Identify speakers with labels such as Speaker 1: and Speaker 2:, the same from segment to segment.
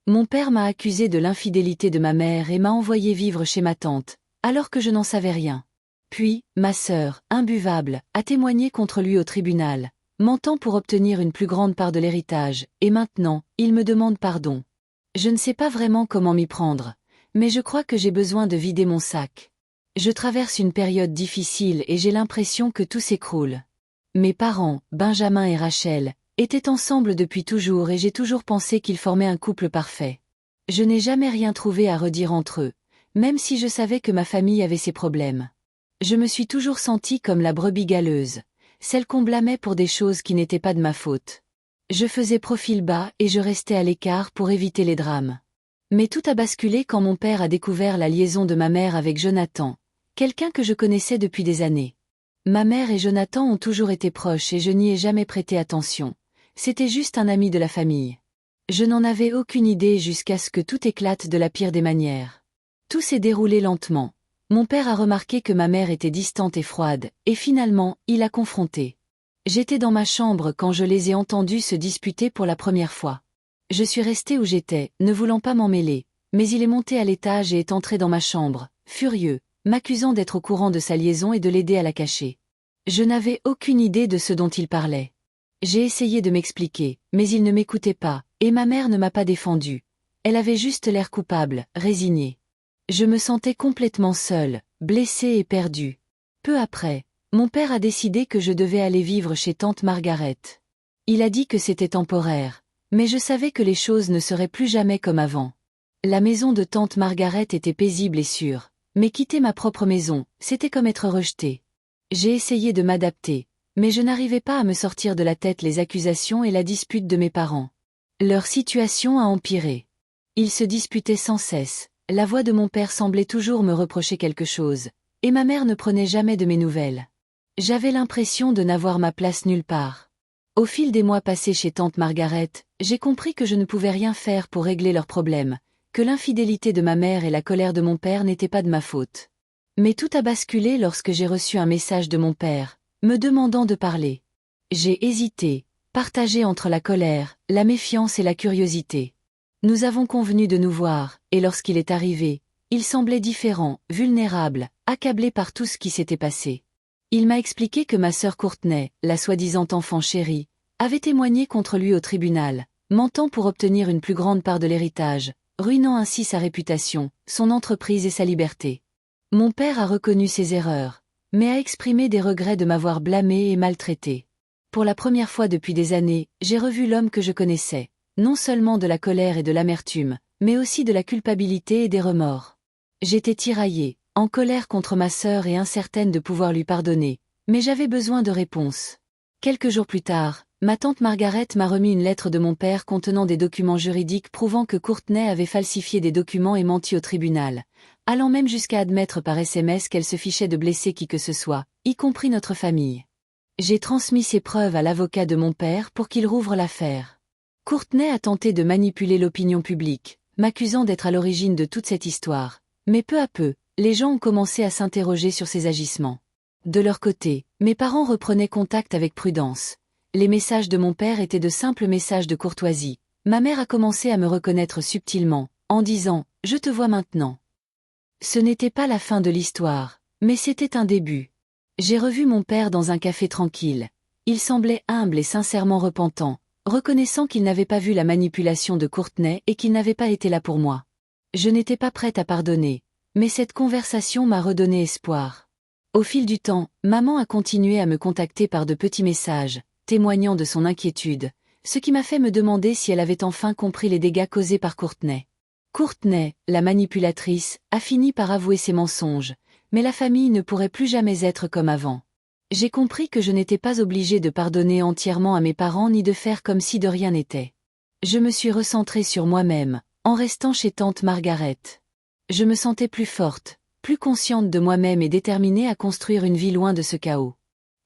Speaker 1: Mon père m'a accusé de l'infidélité de ma mère et m'a envoyé vivre chez ma tante, alors que je n'en savais rien. Puis, ma sœur, imbuvable, a témoigné contre lui au tribunal, mentant pour obtenir une plus grande part de l'héritage, et maintenant, il me demande pardon. Je ne sais pas vraiment comment m'y prendre, mais je crois que j'ai besoin de vider mon sac. Je traverse une période difficile et j'ai l'impression que tout s'écroule. Mes parents, Benjamin et Rachel, étaient ensemble depuis toujours et j'ai toujours pensé qu'ils formaient un couple parfait. Je n'ai jamais rien trouvé à redire entre eux, même si je savais que ma famille avait ses problèmes. Je me suis toujours sentie comme la brebis galeuse, celle qu'on blâmait pour des choses qui n'étaient pas de ma faute. Je faisais profil bas et je restais à l'écart pour éviter les drames. Mais tout a basculé quand mon père a découvert la liaison de ma mère avec Jonathan, quelqu'un que je connaissais depuis des années. Ma mère et Jonathan ont toujours été proches et je n'y ai jamais prêté attention. C'était juste un ami de la famille. Je n'en avais aucune idée jusqu'à ce que tout éclate de la pire des manières. Tout s'est déroulé lentement. Mon père a remarqué que ma mère était distante et froide, et finalement, il a confronté. J'étais dans ma chambre quand je les ai entendus se disputer pour la première fois. Je suis restée où j'étais, ne voulant pas m'en mêler, mais il est monté à l'étage et est entré dans ma chambre, furieux, m'accusant d'être au courant de sa liaison et de l'aider à la cacher. Je n'avais aucune idée de ce dont il parlait. J'ai essayé de m'expliquer, mais il ne m'écoutait pas, et ma mère ne m'a pas défendue. Elle avait juste l'air coupable, résignée. Je me sentais complètement seule, blessée et perdue. Peu après, mon père a décidé que je devais aller vivre chez tante Margaret. Il a dit que c'était temporaire, mais je savais que les choses ne seraient plus jamais comme avant. La maison de tante Margaret était paisible et sûre, mais quitter ma propre maison, c'était comme être rejetée. J'ai essayé de m'adapter, mais je n'arrivais pas à me sortir de la tête les accusations et la dispute de mes parents. Leur situation a empiré. Ils se disputaient sans cesse, la voix de mon père semblait toujours me reprocher quelque chose, et ma mère ne prenait jamais de mes nouvelles. J'avais l'impression de n'avoir ma place nulle part. Au fil des mois passés chez tante Margaret, j'ai compris que je ne pouvais rien faire pour régler leurs problèmes, que l'infidélité de ma mère et la colère de mon père n'étaient pas de ma faute. Mais tout a basculé lorsque j'ai reçu un message de mon père, me demandant de parler. J'ai hésité, partagé entre la colère, la méfiance et la curiosité. Nous avons convenu de nous voir, et lorsqu'il est arrivé, il semblait différent, vulnérable, accablé par tout ce qui s'était passé. Il m'a expliqué que ma sœur Courtney, la soi-disant enfant chérie, avait témoigné contre lui au tribunal, mentant pour obtenir une plus grande part de l'héritage, ruinant ainsi sa réputation, son entreprise et sa liberté. Mon père a reconnu ses erreurs, mais a exprimé des regrets de m'avoir blâmé et maltraité. Pour la première fois depuis des années, j'ai revu l'homme que je connaissais, non seulement de la colère et de l'amertume, mais aussi de la culpabilité et des remords. J'étais tiraillée, en colère contre ma sœur et incertaine de pouvoir lui pardonner, mais j'avais besoin de réponses. Quelques jours plus tard, ma tante Margaret m'a remis une lettre de mon père contenant des documents juridiques prouvant que Courtney avait falsifié des documents et menti au tribunal, allant même jusqu'à admettre par SMS qu'elle se fichait de blesser qui que ce soit, y compris notre famille. J'ai transmis ces preuves à l'avocat de mon père pour qu'il rouvre l'affaire. Courtney a tenté de manipuler l'opinion publique, m'accusant d'être à l'origine de toute cette histoire, mais peu à peu, les gens ont commencé à s'interroger sur ses agissements. De leur côté, mes parents reprenaient contact avec prudence. Les messages de mon père étaient de simples messages de courtoisie. Ma mère a commencé à me reconnaître subtilement, en disant « Je te vois maintenant ». Ce n'était pas la fin de l'histoire, mais c'était un début. J'ai revu mon père dans un café tranquille. Il semblait humble et sincèrement repentant, reconnaissant qu'il n'avait pas vu la manipulation de Courtney et qu'il n'avait pas été là pour moi. Je n'étais pas prête à pardonner, mais cette conversation m'a redonné espoir. Au fil du temps, maman a continué à me contacter par de petits messages, témoignant de son inquiétude, ce qui m'a fait me demander si elle avait enfin compris les dégâts causés par Courtney. Courtney, la manipulatrice, a fini par avouer ses mensonges, mais la famille ne pourrait plus jamais être comme avant. J'ai compris que je n'étais pas obligée de pardonner entièrement à mes parents ni de faire comme si de rien n'était. Je me suis recentrée sur moi-même, en restant chez tante Margaret. Je me sentais plus forte, plus consciente de moi-même et déterminée à construire une vie loin de ce chaos.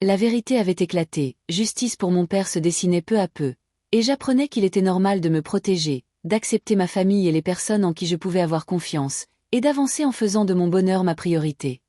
Speaker 1: La vérité avait éclaté, justice pour mon père se dessinait peu à peu, et j'apprenais qu'il était normal de me protéger, d'accepter ma famille et les personnes en qui je pouvais avoir confiance, et d'avancer en faisant de mon bonheur ma priorité.